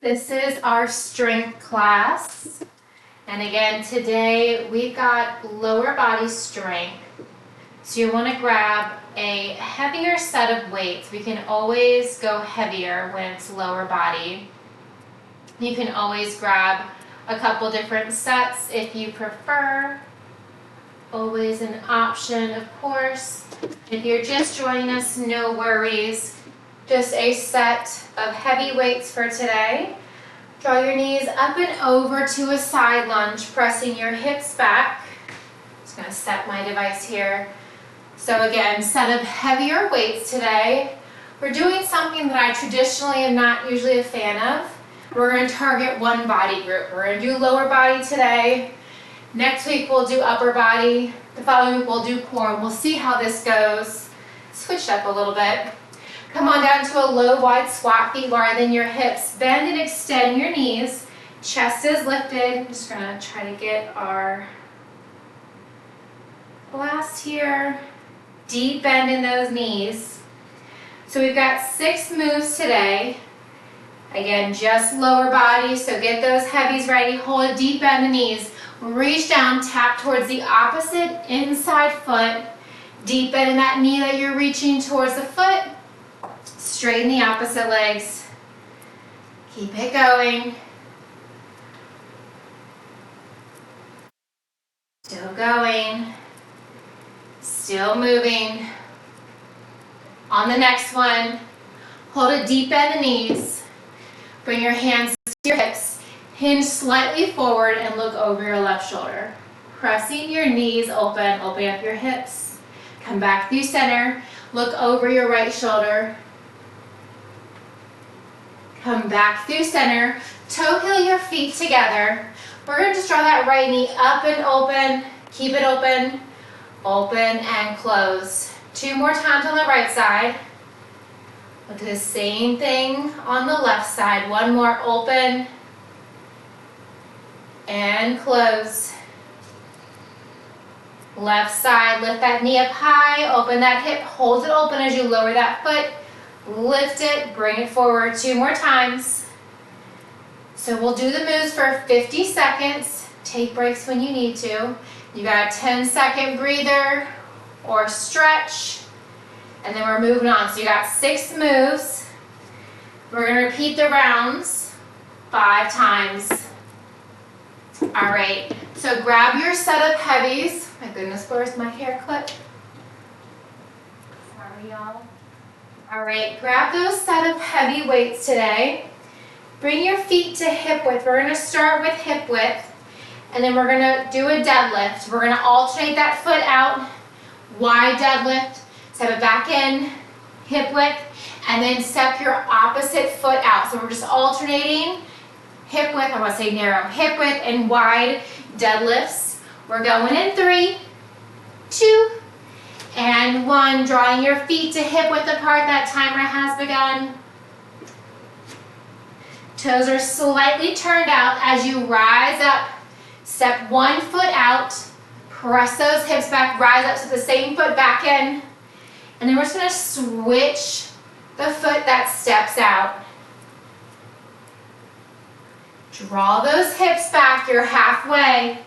This is our strength class. And again, today we've got lower body strength. So you want to grab a heavier set of weights. We can always go heavier when it's lower body. You can always grab a couple different sets if you prefer. Always an option, of course. If you're just joining us, no worries. Just a set of heavy weights for today. Draw your knees up and over to a side lunge, pressing your hips back. Just going to set my device here. So again, set of heavier weights today. We're doing something that I traditionally am not usually a fan of. We're going to target one body group. We're going to do lower body today. Next week we'll do upper body. The following week we'll do core. We'll see how this goes. Switch up a little bit. Come on down to a low, wide squat, feet wider than your hips. Bend and extend your knees. Chest is lifted. I'm just gonna try to get our last here. Deep bend in those knees. So we've got 6 moves today. Again, just lower body, so get those heavies ready. Hold a deep bend in the knees. Reach down, tap towards the opposite inside foot. Deep bend in that knee that you're reaching towards the foot. Straighten the opposite legs. Keep it going. Still going. Still moving. On the next one, hold a deep bend in the knees. Bring your hands to your hips. Hinge slightly forward and look over your left shoulder. Pressing your knees open, open up your hips. Come back through center. Look over your right shoulder. Come back through center. Toe heel your feet together. We're going to just draw that right knee up and open. Keep it open. Open and close. 2 more times on the right side. We'll do the same thing on the left side. 1 more, open and close. Left side, lift that knee up high, open that hip, hold it open as you lower that foot. Lift it, bring it forward 2 more times. So we'll do the moves for 50 seconds. Take breaks when you need to. You got a 10-second breather or stretch. And then we're moving on. So you got 6 moves. We're going to repeat the rounds 5 times. All right. So grab your set of heavies. My goodness, where's my hair clip? Sorry, y'all. All right, grab those set of heavy weights today. Bring your feet to hip width. We're going to start with hip width, and then we're going to do a deadlift. We're going to alternate that foot out, wide deadlift, step it back in, hip width, and then step your opposite foot out. So we're just alternating hip width, I want to say narrow, hip width and wide deadlifts. We're going in 3, 2, and 1, drawing your feet to hip width apart. That timer has begun. Toes are slightly turned out as you rise up. Step 1 foot out. Press those hips back. Rise up to the same foot back in. And then we're just going to switch the foot that steps out. Draw those hips back. You're halfway.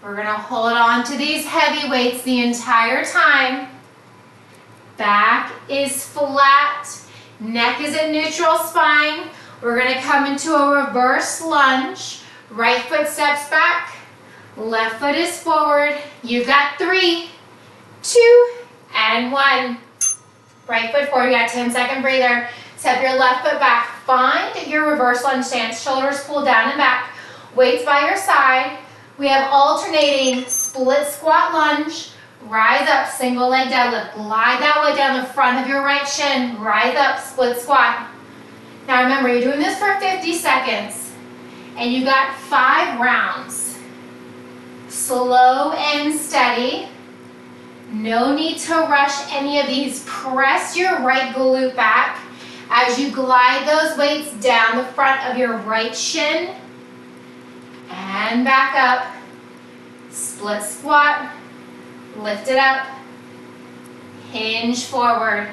We're going to hold on to these heavy weights the entire time. Back is flat. Neck is in neutral spine. We're going to come into a reverse lunge. Right foot steps back. Left foot is forward. You've got 3, 2, and 1. Right foot forward. You got a 10-second breather. Step your left foot back. Find your reverse lunge stance. Shoulders pull down and back. Weights by your side. We have alternating split squat lunge, rise up, single leg deadlift. Glide that way down the front of your right shin. Rise up, split squat. Now remember, you're doing this for 50 seconds, and you got 5 rounds. Slow and steady. No need to rush any of these. Press your right glute back as you glide those weights down the front of your right shin. And back up, split squat, lift it up, hinge forward,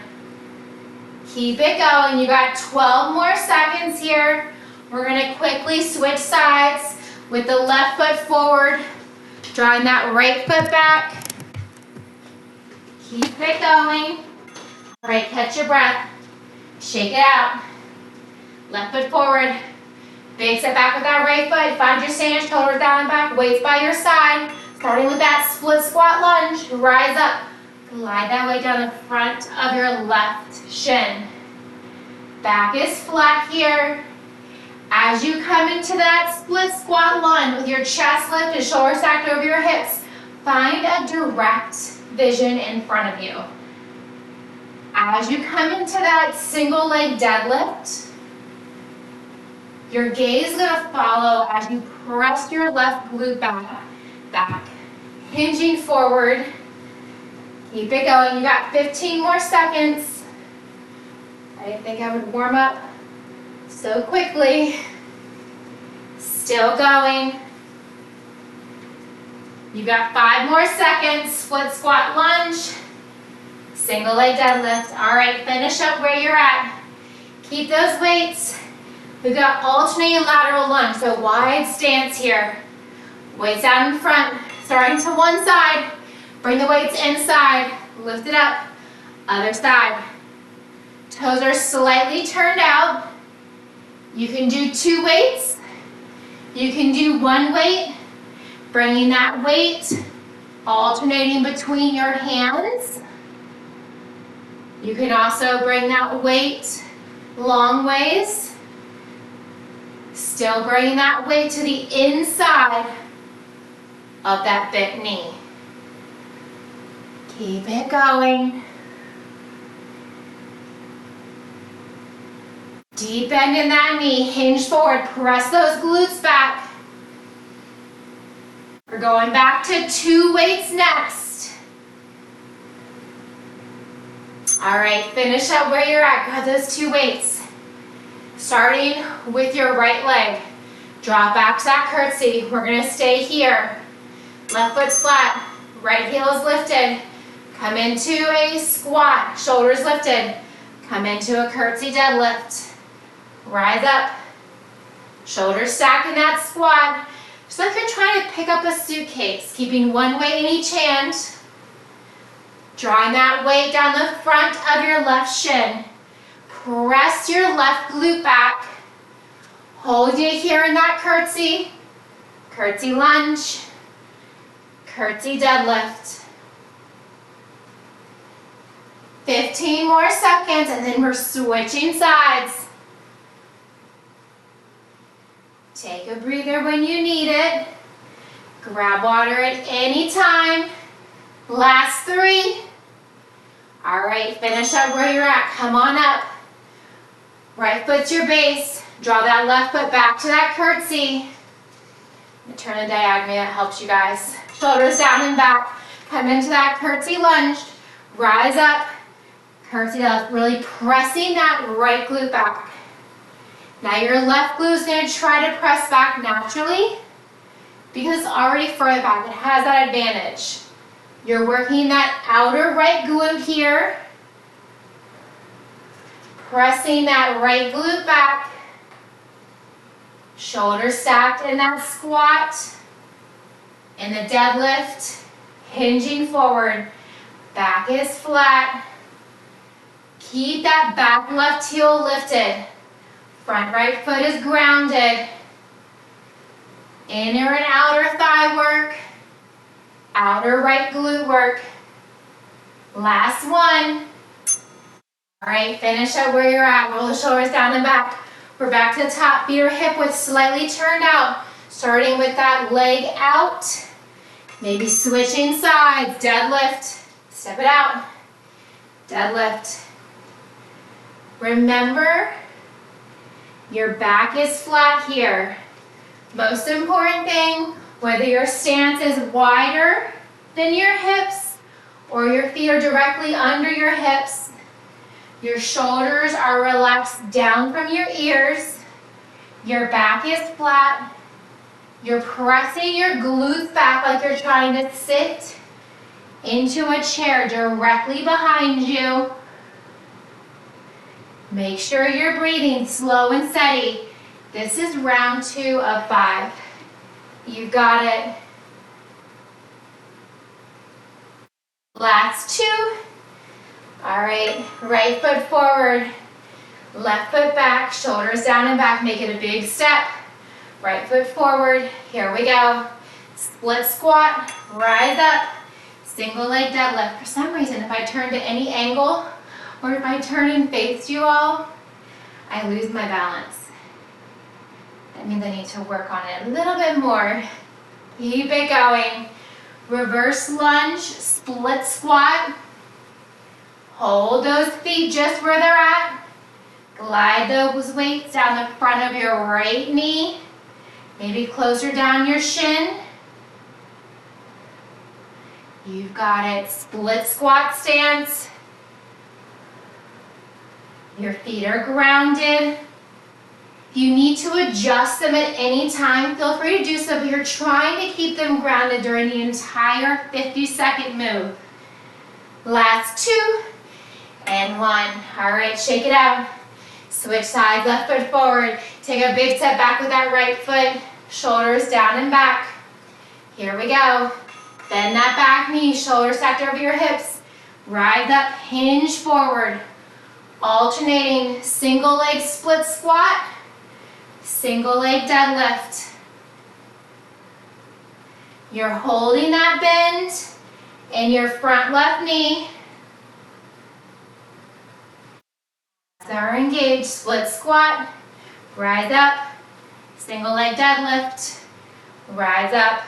Keep it going. You got 12 more seconds here. We're gonna quickly switch sides with the left foot forward, drawing that right foot back. Keep it going. All right, catch your breath. Shake it out. Left foot forward. Big step back with that right foot. Find your stance, shoulders down and back, weights by your side. Starting with that split squat lunge. Rise up. Glide that weight down the front of your left shin. Back is flat here. As you come into that split squat lunge with your chest lifted, shoulders stacked over your hips, find a direct vision in front of you. As you come into that single leg deadlift, your gaze is going to follow as you press your left glute back, hinging forward. Keep it going. You got 15 more seconds. I didn't think I would warm up so quickly. Still going. You got 5 more seconds. Split squat lunge. Single leg deadlift. All right, finish up where you're at. Keep those weights. We've got alternating lateral lunge, so wide stance here. Weights out in front, starting to one side. Bring the weights inside, lift it up, other side. Toes are slightly turned out. You can do 2 weights. You can do 1 weight, bringing that weight, alternating between your hands. You can also bring that weight long ways. Still bringing that weight to the inside of that bent knee. Keep it going. Deep bend in that knee, hinge forward, press those glutes back. We're going back to 2 weights next. All right, finish up where you're at. Grab those 2 weights. Starting with your right leg. Drop back to that curtsy. We're gonna stay here. Left foot's flat, right heel is lifted. Come into a squat, shoulders lifted. Come into a curtsy deadlift. Rise up. Shoulders stacked in that squat. Just like you're trying to pick up a suitcase, keeping 1 weight in each hand. Drawing that weight down the front of your left shin. Press your left glute back. Hold it here in that curtsy. Curtsy lunge. Curtsy deadlift. 15 more seconds and then we're switching sides. Take a breather when you need it. Grab water at any time. Last 3. All right, finish up where you're at. Come on up. Right foot's your base. Draw that left foot back to that curtsy. And turn it diagonally, that helps you guys. Shoulders down and back. Come into that curtsy lunge. Rise up. Curtsy deadlift, really pressing that right glute back. Now your left glute is going to try to press back naturally because it's already further back. It has that advantage. You're working that outer right glute here. Pressing that right glute back. Shoulders stacked in that squat. In the deadlift, hinging forward. Back is flat. Keep that back left heel lifted. Front right foot is grounded. Inner and outer thigh work. Outer right glute work. Last 1. All right, finish up where you're at. Roll the shoulders down and back. We're back to the top. Feet or hip width slightly turned out. Starting with that leg out. Maybe switching sides. Deadlift. Step it out. Deadlift. Remember, your back is flat here. Most important thing, whether your stance is wider than your hips or your feet are directly under your hips, your shoulders are relaxed down from your ears, your back is flat, you're pressing your glutes back like you're trying to sit into a chair directly behind you. Make sure you're breathing slow and steady. This is round 2 of 5. You got it. Last 2. All right, right foot forward, left foot back, shoulders down and back. Make it a big step. Right foot forward. Here we go. Split squat, rise up, single leg deadlift. For some reason, if I turn to any angle or if I turn and face you all, I lose my balance. That means I need to work on it a little bit more. Keep it going. Reverse lunge, split squat. Hold those feet just where they're at. Glide those weights down the front of your right knee. Maybe closer down your shin. You've got it. Split squat stance. Your feet are grounded. If you need to adjust them at any time, feel free to do so, but you're trying to keep them grounded during the entire 50-second move. Last 2 and 1. All right, shake it out. Switch sides, left foot forward. Take a big step back with that right foot. Shoulders down and back. Here we go. Bend that back knee, shoulders stacked over your hips. Rise up, hinge forward. Alternating single leg split squat, single leg deadlift. You're holding that bend in your front left knee. Are engaged, split squat, rise up, single leg deadlift, rise up.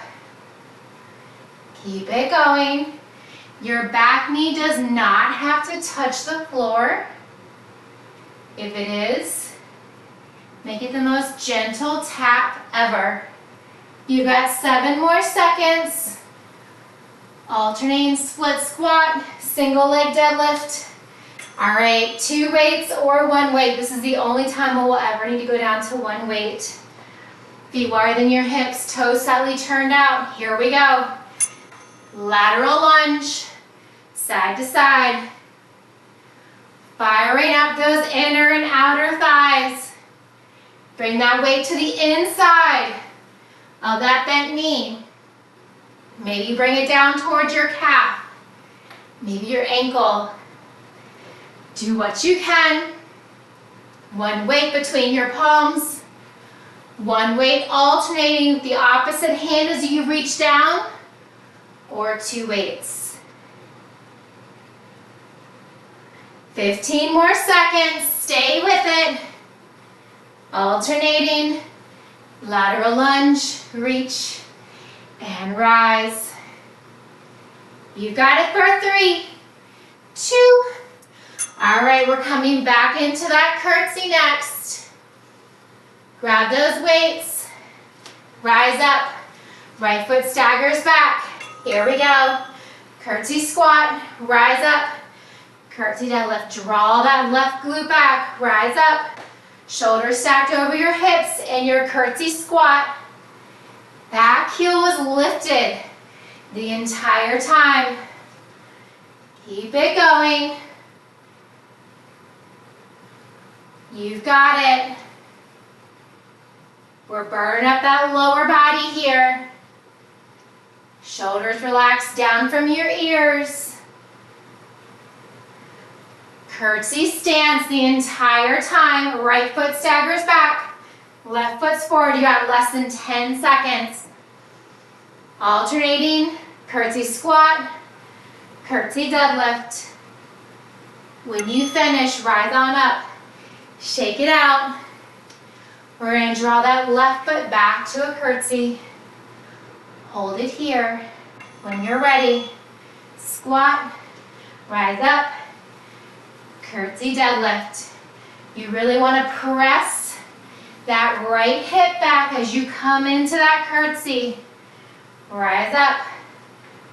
Keep it going. Your back knee does not have to touch the floor. If it is, make it the most gentle tap ever. You got 7 more seconds. Alternating split squat, single leg deadlift. All right, 2 weights or 1 weight. This is the only time we will ever need to go down to 1 weight. Feet wider than your hips, toes slightly turned out. Here we go. Lateral lunge, side to side. Firing up those inner and outer thighs. Bring that weight to the inside of that bent knee. Maybe bring it down towards your calf. Maybe your ankle. Do what you can. 1 weight between your palms. 1 weight alternating with the opposite hand as you reach down. Or 2 weights. 15 more seconds. Stay with it. Alternating. Lateral lunge. Reach. And rise. You got it for 3, 2. All right, we're coming back into that curtsy next. Grab those weights. Rise up. Right foot staggers back. Here we go. Curtsy squat. Rise up. Curtsy deadlift. Draw that left glute back. Rise up. Shoulders stacked over your hips in your curtsy squat. Back heel is lifted the entire time. Keep it going. You've got it. We're burning up that lower body here. Shoulders relaxed down from your ears. Curtsy stance the entire time. Right foot staggers back. Left foot's forward. You got less than 10 seconds. Alternating. Curtsy squat. Curtsy deadlift. When you finish, rise on up. Shake it out. We're going to draw that left foot back to a curtsy. Hold it here. When you're ready, squat, rise up, curtsy deadlift. You really want to press that right hip back as you come into that curtsy. Rise up,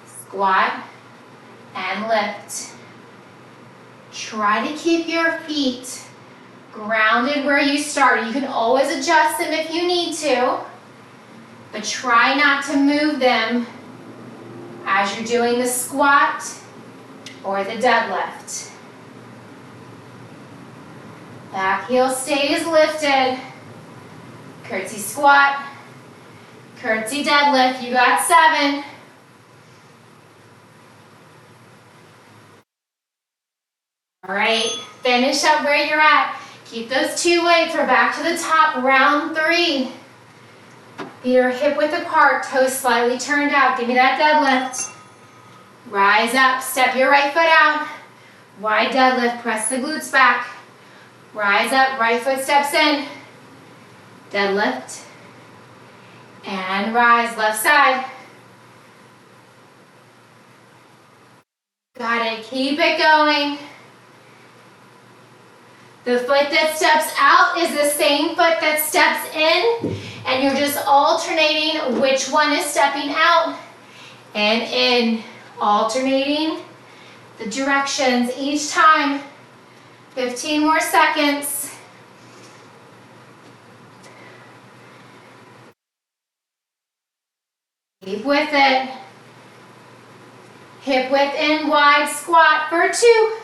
squat, and lift. Try to keep your feet grounded where you started. You can always adjust them if you need to, but try not to move them as you're doing the squat or the deadlift. Back heel stays lifted. Curtsy squat. Curtsy deadlift. You got 7. All right, finish up where you're at. Keep those 2 weights. We're back to the top, round 3. Feet are hip width apart, toes slightly turned out. Give me that deadlift. Rise up, step your right foot out. Wide deadlift, press the glutes back. Rise up, right foot steps in. Deadlift. And rise, left side. Got it, keep it going. The foot that steps out is the same foot that steps in, and you're just alternating which one is stepping out and in, alternating the directions each time. 15 more seconds. Keep with it. Hip width in, wide squat for 2.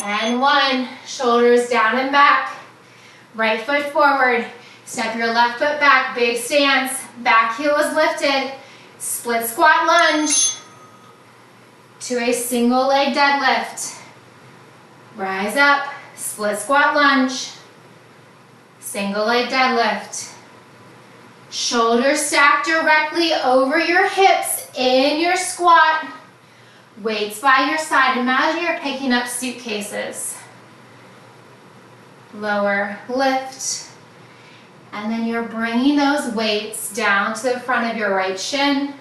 And 1, shoulders down and back. Right foot forward. Step your left foot back, big stance. Back heel is lifted. Split squat lunge to a single leg deadlift. Rise up, split squat lunge. Single leg deadlift. Shoulders stacked directly over your hips in your squat. Weights by your side. Imagine you're picking up suitcases. Lower, lift. And then you're bringing those weights down to the front of your right shin.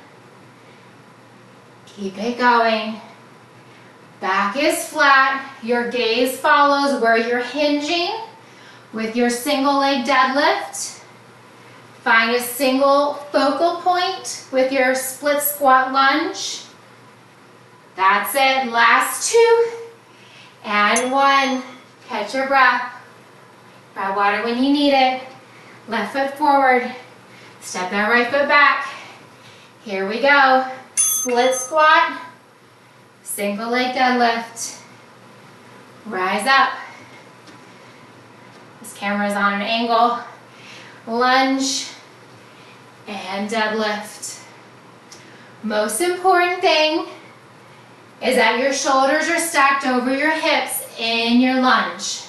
Keep it going. Back is flat. Your gaze follows where you're hinging with your single leg deadlift. Find a single focal point with your split squat lunge. That's it, last 2, and 1. Catch your breath. Grab water when you need it. Left foot forward. Step that right foot back. Here we go. Split squat. Single leg deadlift. Rise up. This camera is on an angle. Lunge and deadlift. Most important thing is that your shoulders are stacked over your hips in your lunge.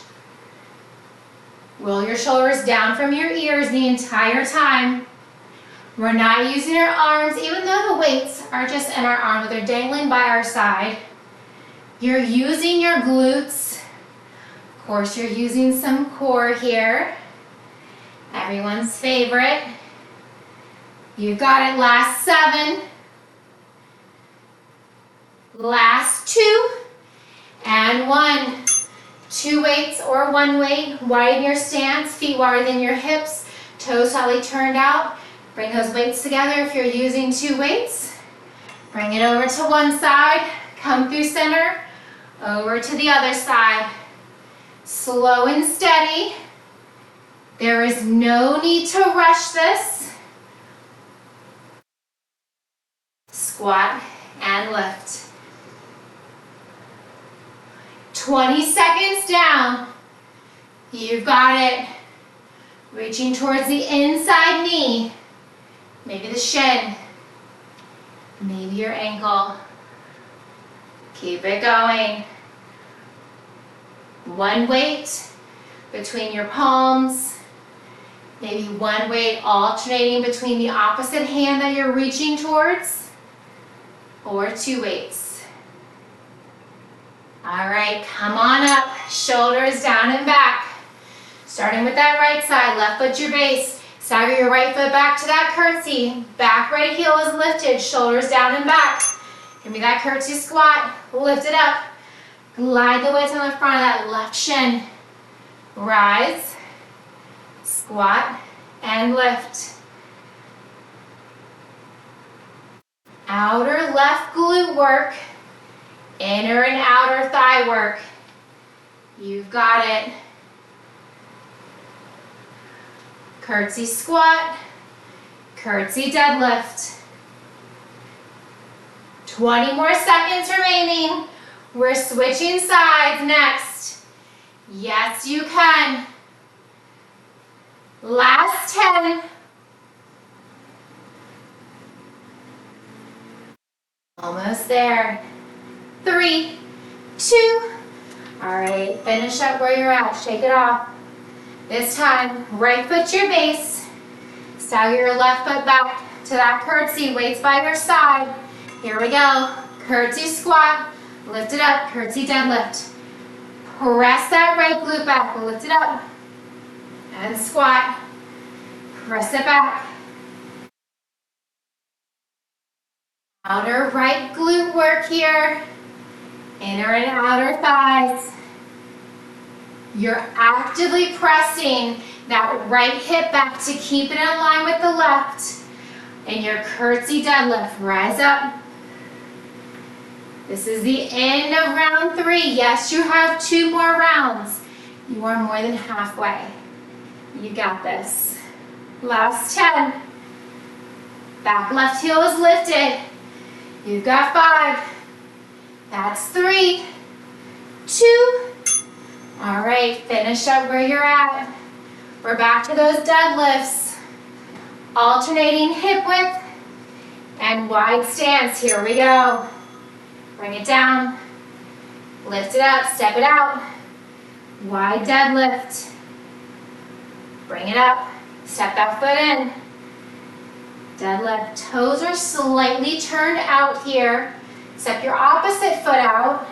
Roll your shoulders down from your ears the entire time. We're not using our arms, even though the weights are just in our arms, they're dangling by our side. You're using your glutes. Of course, you're using some core here. Everyone's favorite. You got it, last 7. Last 2, and 1. 2 weights or 1 weight. Widen your stance, feet wider than your hips, toes slightly turned out. Bring those weights together if you're using 2 weights. Bring it over to one side, come through center, over to the other side. Slow and steady. There is no need to rush this. Squat and lift. 20 seconds down. You've got it. Reaching towards the inside knee. Maybe the shin. Maybe your ankle. Keep it going. 1 weight between your palms. Maybe 1 weight alternating between the opposite hand that you're reaching towards. Or 2 weights. All right, come on up, shoulders down and back. Starting with that right side, left foot your base. Stagger your right foot back to that curtsy. Back right heel is lifted, shoulders down and back. Give me that curtsy squat, lift it up. Glide the weights on the front of that left shin. Rise, squat, and lift. Outer left glute work. Inner and outer thigh work. You've got it. Curtsy squat, curtsy deadlift. 20 more seconds remaining. We're switching sides next. Yes, you can. Last 10. Almost there. 3, 2. All right, finish up where you're at. Shake it off. This time, right foot to your base. Stagger your left foot back to that curtsy. Weights by your side. Here we go. Curtsy squat. Lift it up. Curtsy deadlift. Press that right glute back. Lift it up. And squat. Press it back. Outer right glute work here. Inner and outer thighs. You're actively pressing that right hip back to keep it in line with the left. And your curtsy deadlift. Rise up. This is the end of round 3. Yes, you have 2 more rounds. You are more than halfway. You got this. Last 10. Back left heel is lifted. You've got 5. That's 3, 2. All right, finish up where you're at. We're back to those deadlifts. Alternating hip width and wide stance. Here we go. Bring it down. Lift it up, step it out. Wide deadlift. Bring it up. Step that foot in. Deadlift. Toes are slightly turned out here. Step your opposite foot out.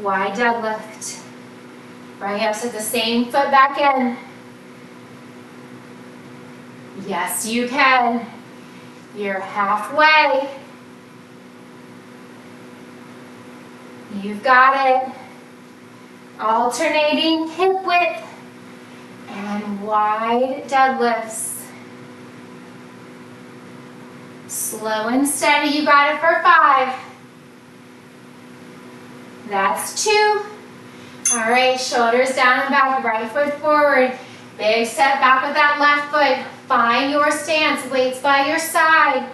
Wide deadlift. Bring it up, set the same foot back in. Yes, you can. You're halfway. You've got it. Alternating hip width and wide deadlifts. Slow and steady, you got it for 5. That's 2. All right, shoulders down and back, right foot forward. Big step back with that left foot. Find your stance, weights by your side.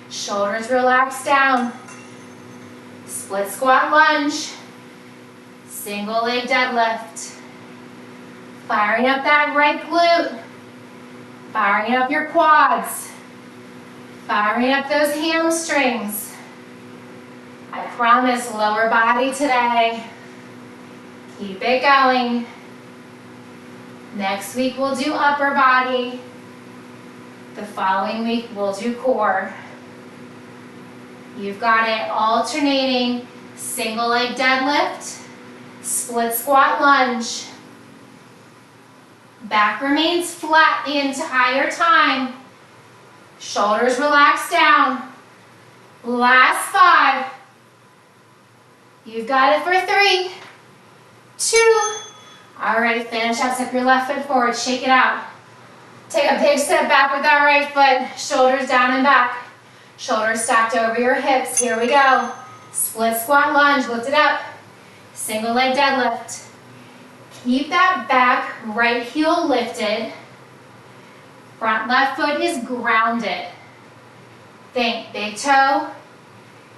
Shoulders relaxed down. Split squat lunge. Single leg deadlift. Firing up that right glute. Firing up your quads. Firing up those hamstrings. I promise lower body today. Keep it going. Next week we'll do upper body. The following week we'll do core. You've got it. Alternating single leg deadlift, split squat lunge. Back remains flat the entire time. Shoulders relaxed down. Last 5. You've got it for 3, 2. All right, finish up. Step your left foot forward. Shake it out. Take a big step back with that right foot. Shoulders down and back. Shoulders stacked over your hips. Here we go. Split squat lunge. Lift it up. Single leg deadlift. Keep that back right heel lifted. Front left foot is grounded. Think big toe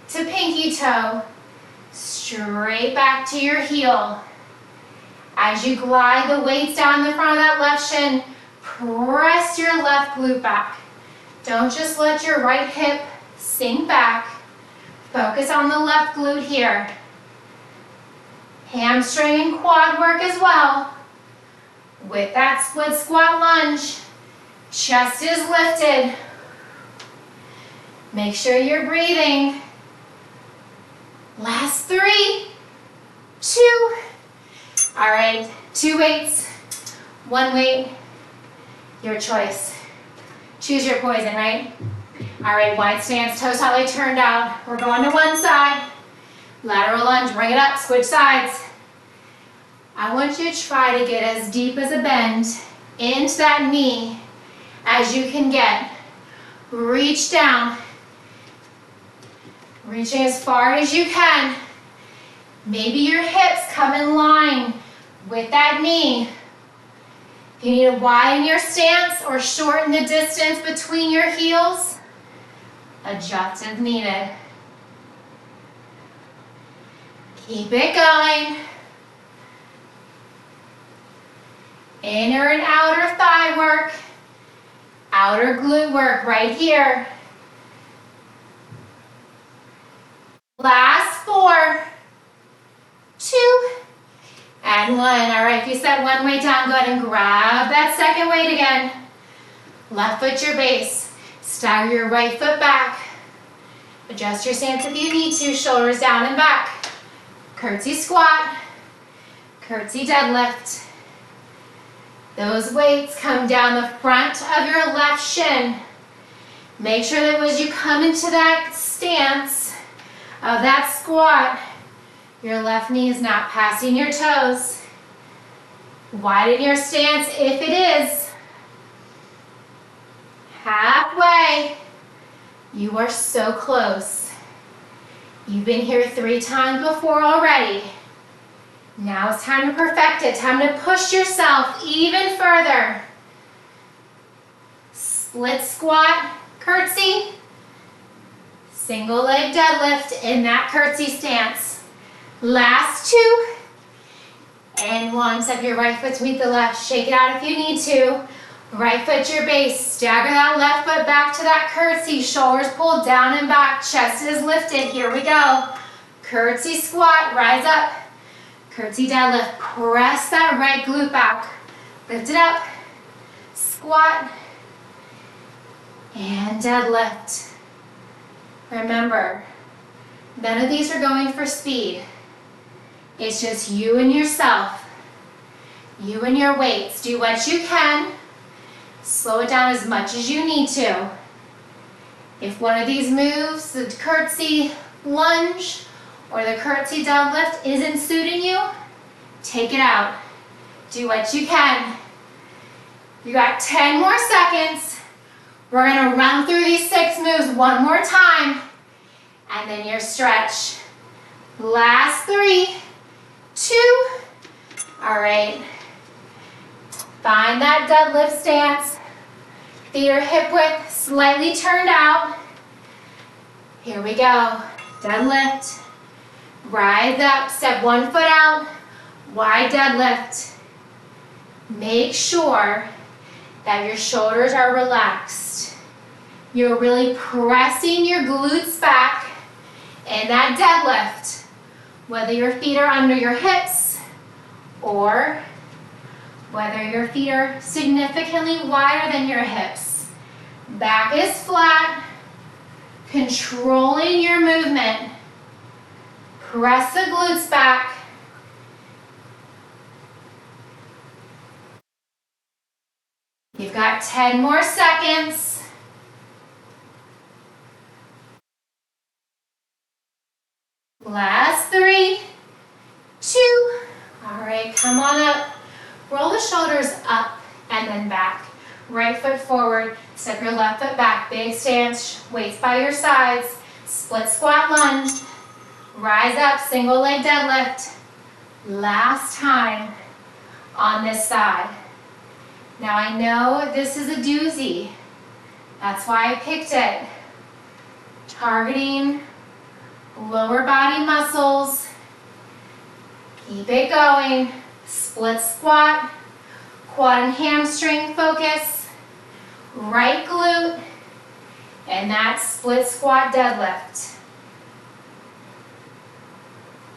to pinky toe. Straight back to your heel. As you glide the weights down the front of that left shin, press your left glute back. Don't just let your right hip sink back. Focus on the left glute here. Hamstring and quad work as well. With that split squat lunge, chest is lifted. Make sure you're breathing. Last 3, 2. All right, 2 weights, 1 weight, your choice. Choose your poison, right? All right, wide stance, toes slightly turned out. We're going to one side. Lateral lunge, bring it up, switch sides. I want you to try to get as deep as a bend into that knee as you can get. Reach down. Reaching as far as you can. Maybe your hips come in line with that knee. If you need to widen your stance or shorten the distance between your heels, adjust as needed. Keep it going. Inner and outer thigh work. Outer glute work right here. Last 4, 2, and 1. All right, if you set one weight down, go ahead and grab that second weight again. Left foot your base. Stagger your right foot back. Adjust your stance if you need to. Shoulders down and back. Curtsy squat. Curtsy deadlift. Those weights come down the front of your left shin. Make sure that as you come into that stance of that squat, your left knee is not passing your toes. Widen your stance if it is. Halfway. You are so close. You've been here 3 times before already. Now it's time to perfect it. Time to push yourself even further. Split squat, curtsy. Single leg deadlift in that curtsy stance. Last 2. And 1. Step your right foot to meet the left. Shake it out if you need to. Right foot your base. Stagger that left foot back to that curtsy. Shoulders pulled down and back. Chest is lifted. Here we go. Curtsy squat. Rise up. Curtsy deadlift. Press that right glute back. Lift it up. Squat. And deadlift. Remember, none of these are going for speed. It's just you and yourself. You and your weights. Do what you can. Slow it down as much as you need to. If one of these moves, the curtsy lunge or the curtsy deadlift, isn't suiting you, take it out. Do what you can. You got 10 more seconds. We're gonna run through these 6 moves one more time, and then your stretch. Last 3, 2, all right. Find that deadlift stance. Feet are hip width, slightly turned out. Here we go. Deadlift. Rise up, step 1 foot out. Wide deadlift. Make sure that your shoulders are relaxed. You're really pressing your glutes back in that deadlift. Whether your feet are under your hips or whether your feet are significantly wider than your hips. Back is flat, controlling your movement. Press the glutes back. You've got 10 more seconds. Last 3, 2, all right, come on up. Roll the shoulders up and then back. Right foot forward, step your left foot back. Big stance, weights by your sides. Split squat lunge. Rise up, single leg deadlift. Last time on this side. Now I know this is a doozy. That's why I picked it. Targeting lower body muscles. Keep it going. Split squat, quad and hamstring focus, right glute, and that split squat deadlift.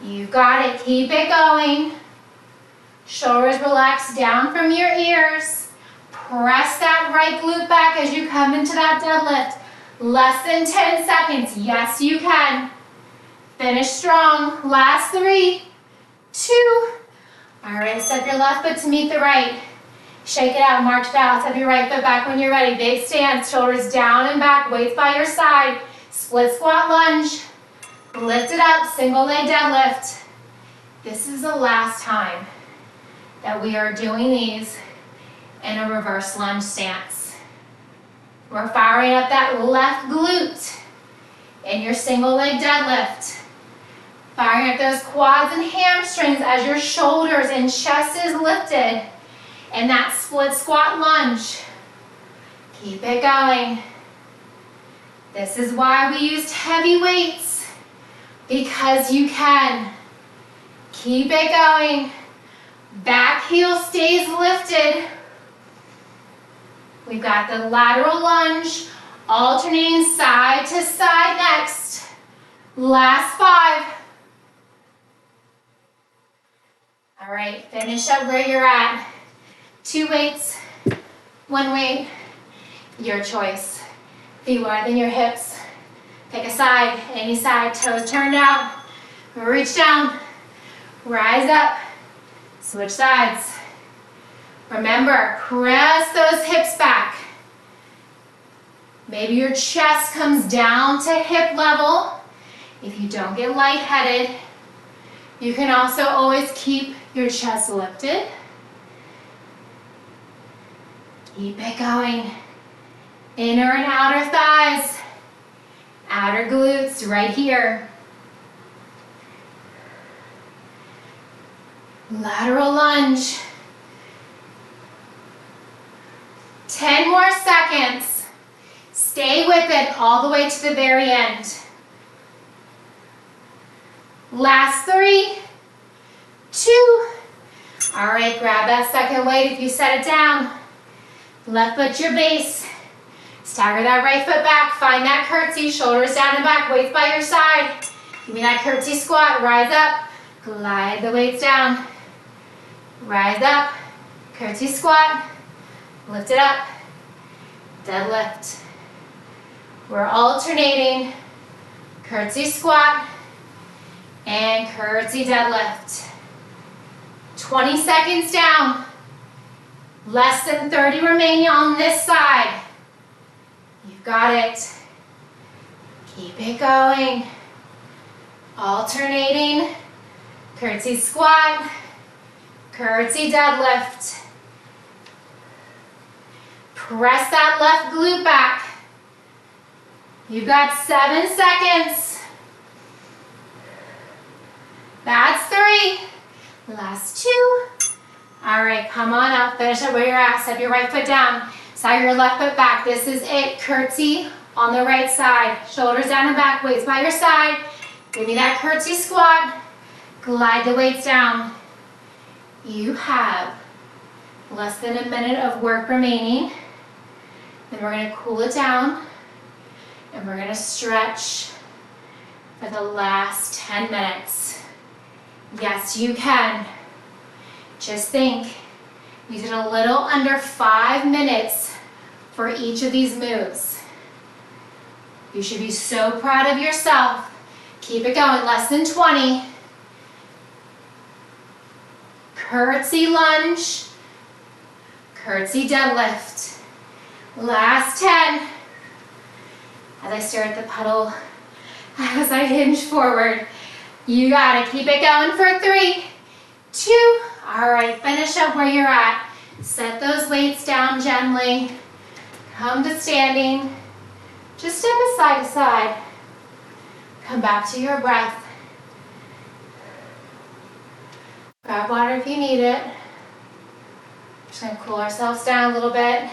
You got it, keep it going. Shoulders relax down from your ears. Press that right glute back as you come into that deadlift. Less than 10 seconds, yes you can. Finish strong, last 3, 2, all right, step your left foot to meet the right. Shake it out, march back. Step your right foot back when you're ready. Big stance, shoulders down and back, weights by your side. Split squat lunge. Lift it up, single leg deadlift. This is the last time that we are doing these in a reverse lunge stance. We're firing up that left glute in your single leg deadlift. Firing up those quads and hamstrings as your shoulders and chest is lifted. And that split squat lunge. Keep it going. This is why we used heavy weights. Because you can. Keep it going. Back heel stays lifted. We've got the lateral lunge, alternating side to side next. Last 5. All right, finish up where you're at. 2 weights, 1 weight, your choice. Feet wider than your hips. Pick a side, any side, toes turned out. Reach down, rise up, switch sides. Remember, press those hips back. Maybe your chest comes down to hip level. If you don't get lightheaded, you can also always keep your chest lifted. Keep it going. Inner and outer thighs, outer glutes right here. Lateral lunge. 10 more seconds. Stay with it all the way to the very end. Last 3, 2. All right, grab that second weight if you set it down. Left foot your base. Stagger that right foot back. Find that curtsy, shoulders down and back, weights by your side. Give me that curtsy squat. Rise up. Glide the weights down. Rise up. Curtsy squat. Lift it up. Deadlift. We're alternating curtsy squat and curtsy deadlift. 20 seconds down. Less than 30 remaining on this side. You've got it. Keep it going. Alternating curtsy squat, curtsy deadlift. Press that left glute back. You've got 7 seconds. That's 3. Last 2. All right, come on up. Finish up where you're at. Step your right foot down. Side your left foot back. This is it. Curtsy on the right side. Shoulders down and back. Weights by your side. Give me that curtsy squat. Glide the weights down. You have less than a minute of work remaining. Then we're going to cool it down. And we're going to stretch for the last 10 minutes. Yes, you can. Just think, you did a little under 5 minutes for each of these moves. You should be so proud of yourself. Keep it going, less than 20. Curtsy lunge, curtsy deadlift. Last 10. As I stare at the pedal, as I hinge forward. You got it, keep it going for 3, 2. All right, finish up where you're at. Set those weights down gently. Come to standing. Just step side to side. Come back to your breath. Grab water if you need it. Just gonna cool ourselves down a little bit.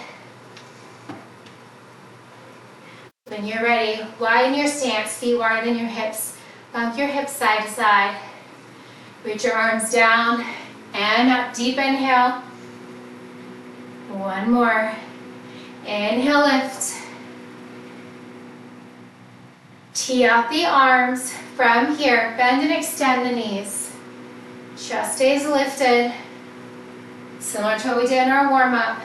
When you're ready, widen your stance, feet wider than your hips. Bump your hips side to side. Reach your arms down and up. Deep inhale. 1 more. Inhale, lift. Tee out the arms from here. Bend and extend the knees. Chest stays lifted. Similar to what we did in our warm-up.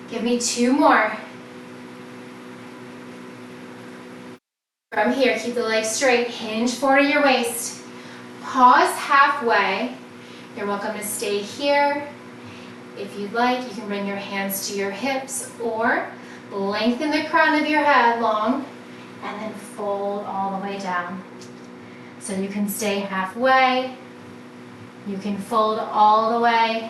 Give me 2 more. From here, keep the legs straight. Hinge forward at your waist. Pause halfway. You're welcome to stay here. If you'd like, you can bring your hands to your hips or lengthen the crown of your head long and then fold all the way down. So you can stay halfway. You can fold all the way.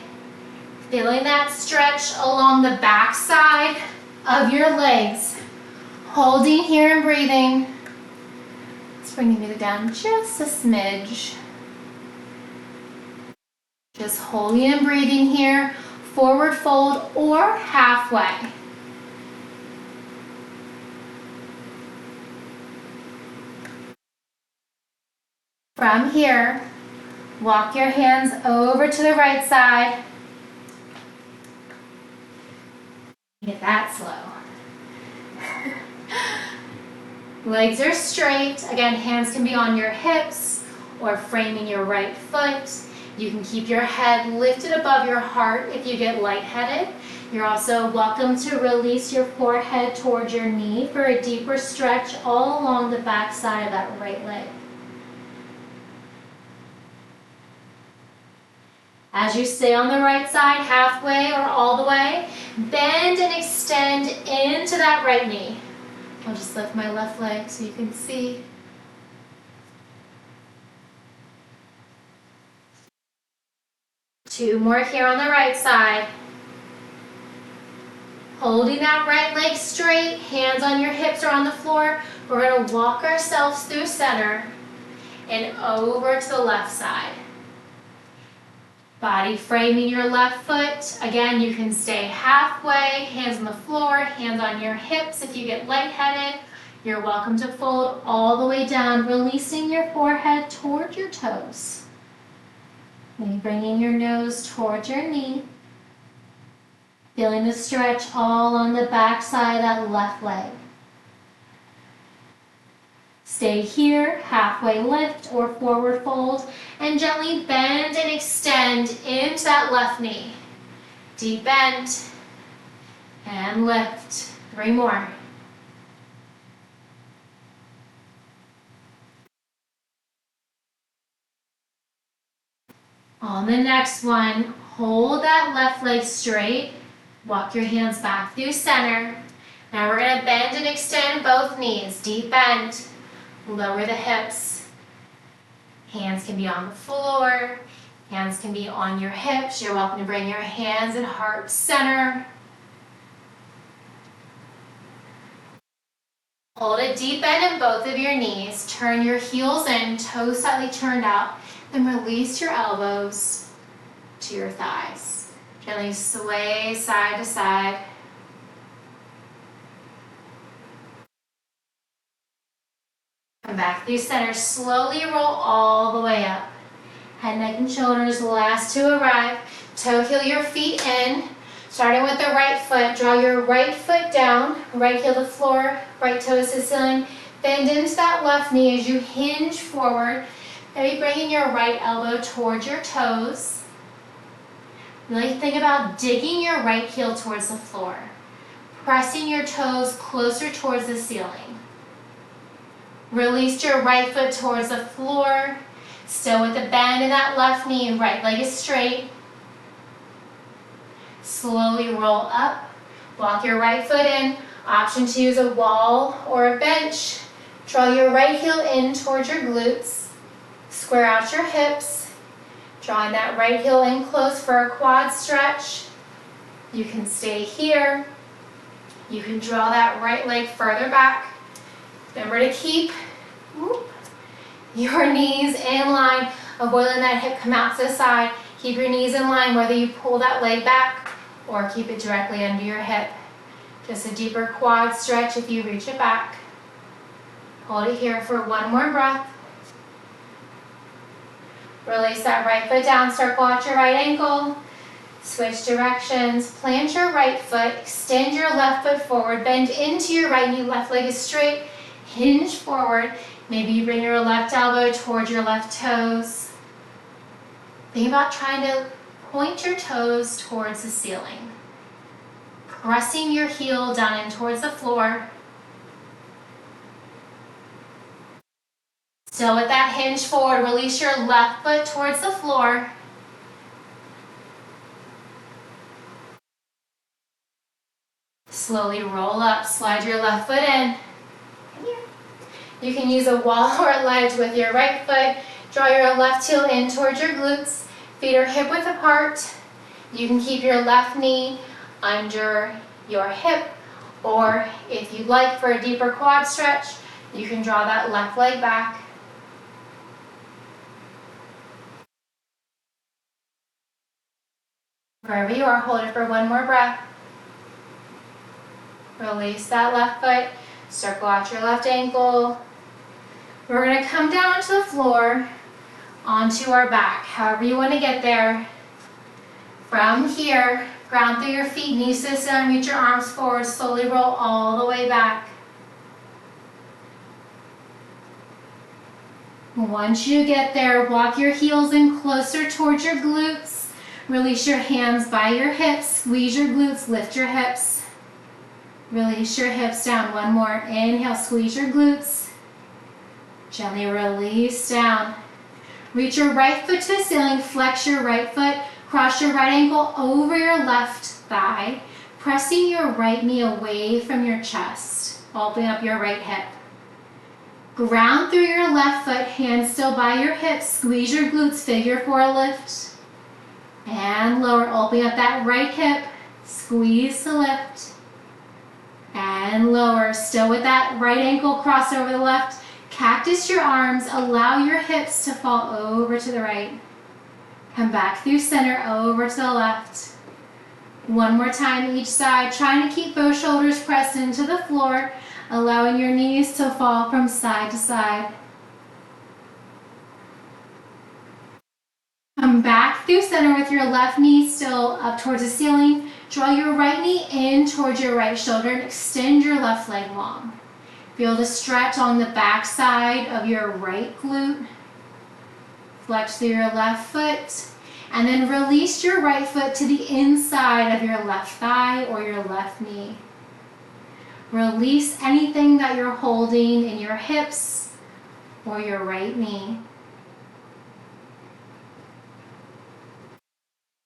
Feeling that stretch along the back side of your legs. Holding here and breathing. Let's bring the music down just a smidge. Just holding and breathing here. Forward fold or halfway. From here, Walk your hands over to the right side. Get that slow. Legs are straight. Again, hands can be on your hips or framing your right foot. You can keep your head lifted above your heart if you get lightheaded. You're also welcome to release your forehead towards your knee for a deeper stretch all along the back side of that right leg. As you stay on the right side, halfway or all the way, bend and extend into that right knee. I'll just lift my left leg so you can see. Two more here on the right side. Holding that right leg straight, hands on your hips or on the floor. We're going to walk ourselves through center and over to the left side. Body framing your left foot. Again, you can stay halfway, hands on the floor, hands on your hips. If you get lightheaded, you're welcome to fold all the way down, releasing your forehead towards your toes. Then bringing your nose towards your knee. Feeling the stretch all on the back side of that left leg. Stay here, halfway lift or forward fold, and gently bend and extend into that left knee. Deep bend and lift. 3 more. On the next one, hold that left leg straight. Walk your hands back through center. Now we're going to bend and extend both knees. Deep bend. Lower the hips. Hands can be on the floor. Hands can be on your hips. You're welcome to bring your hands and heart center. Hold a deep bend in both of your knees. Turn your heels in, toes slightly turned out. Then release your elbows to your thighs. Gently sway side to side. Come back through center. Slowly roll all the way up. Head, neck, and shoulders last to arrive. Toe heel your feet in. Starting with the right foot, draw your right foot down. Right heel to floor, right toes to ceiling. Bend into that left knee as you hinge forward. Maybe bringing your right elbow towards your toes. Really think about digging your right heel towards the floor. Pressing your toes closer towards the ceiling. Release your right foot towards the floor. Still with the bend in that left knee, right leg is straight. Slowly roll up. Walk your right foot in. Option to use a wall or a bench. Draw your right heel in towards your glutes. Square out your hips. Drawing that right heel in close for a quad stretch. You can stay here. You can draw that right leg further back. Remember to keep your knees in line. Avoid letting that hip come out to the side. Keep your knees in line whether you pull that leg back or keep it directly under your hip. Just a deeper quad stretch if you reach it back. Hold it here for 1 more breath. Release that right foot down, circle out your right ankle. Switch directions, plant your right foot, extend your left foot forward, bend into your right knee, left leg is straight, hinge forward. Maybe you bring your left elbow towards your left toes. Think about trying to point your toes towards the ceiling. Pressing your heel down in towards the floor. Still with that hinge forward, release your left foot towards the floor. Slowly roll up, slide your left foot in. You can use a wall or a ledge with your right foot. Draw your left heel in towards your glutes. Feet are hip width apart. You can keep your left knee under your hip, or if you'd like for a deeper quad stretch, you can draw that left leg back. Wherever you are, hold it for 1 more breath. Release that left foot, circle out your left ankle. We're going to come down to the floor, onto our back. However you want to get there. From here, ground through your feet, knees to the ceiling, reach your arms forward, slowly roll all the way back. Once you get there, walk your heels in closer towards your glutes. Release your hands by your hips, squeeze your glutes, lift your hips. Release your hips down. One more. Inhale, squeeze your glutes. Gently release down. Reach your right foot to the ceiling, flex your right foot, cross your right ankle over your left thigh, pressing your right knee away from your chest. Open up your right hip. Ground through your left foot, hands still by your hips, squeeze your glutes, figure 4 lift. And lower, open up that right hip, squeeze to lift. And lower, still with that right ankle crossed over the left. Cactus your arms, allow your hips to fall over to the right. Come back through center, over to the left. One more time each side, trying to keep both shoulders pressed into the floor, allowing your knees to fall from side to side. Come back through center with your left knee still up towards the ceiling. Draw your right knee in towards your right shoulder and extend your left leg long. Feel the stretch on the back side of your right glute. Flex through your left foot. And then release your right foot to the inside of your left thigh or your left knee. Release anything that you're holding in your hips or your right knee.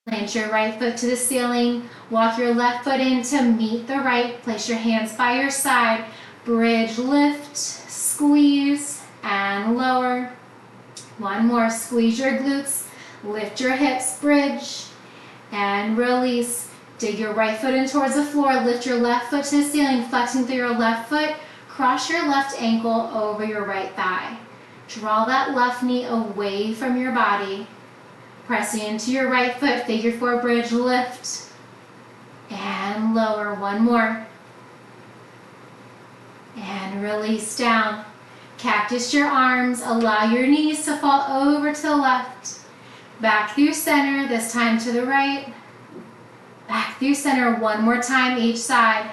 Plant your right foot to the ceiling. Walk your left foot in to meet the right. Place your hands by your side. Bridge, lift, squeeze, and lower. One more. Squeeze your glutes. Lift your hips, bridge, and release. Dig your right foot in towards the floor. Lift your left foot to the ceiling, flexing through your left foot. Cross your left ankle over your right thigh. Draw that left knee away from your body. Pressing into your right foot, figure 4 bridge, lift, and lower. One more. And release down. Cactus your arms, allow your knees to fall over to the left. Back through center, this time to the right. Back through center, one more time each side.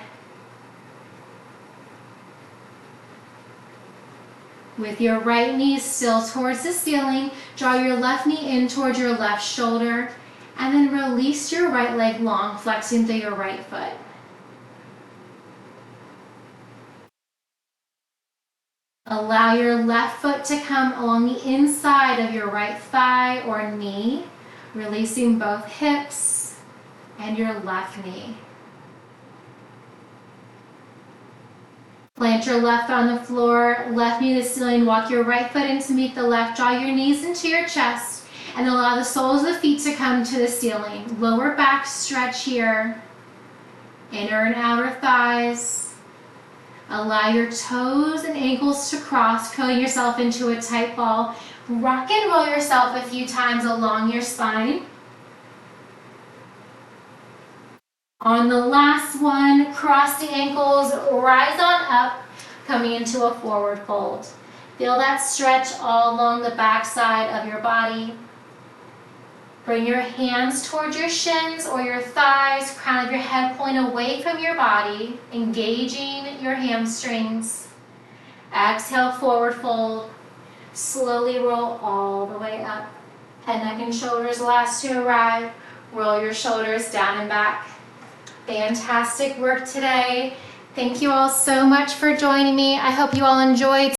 With your right knee still towards the ceiling, draw your left knee in towards your left shoulder, and then release your right leg long, flexing through your right foot. Allow your left foot to come along the inside of your right thigh or knee, releasing both hips and your left knee. Plant your left foot on the floor, left knee to the ceiling, walk your right foot in to meet the left, draw your knees into your chest, and allow the soles of the feet to come to the ceiling. Lower back stretch here, inner and outer thighs. Allow your toes and ankles to cross, curling yourself into a tight ball. Rock and roll yourself a few times along your spine. On the last one, cross the ankles, rise on up, coming into a forward fold. Feel that stretch all along the back side of your body. Bring your hands towards your shins or your thighs, crown of your head pulling away from your body, engaging your hamstrings. Exhale, forward fold. Slowly roll all the way up. Head, neck, and shoulders last to arrive. Roll your shoulders down and back. Fantastic work today. Thank you all so much for joining me. I hope you all enjoyed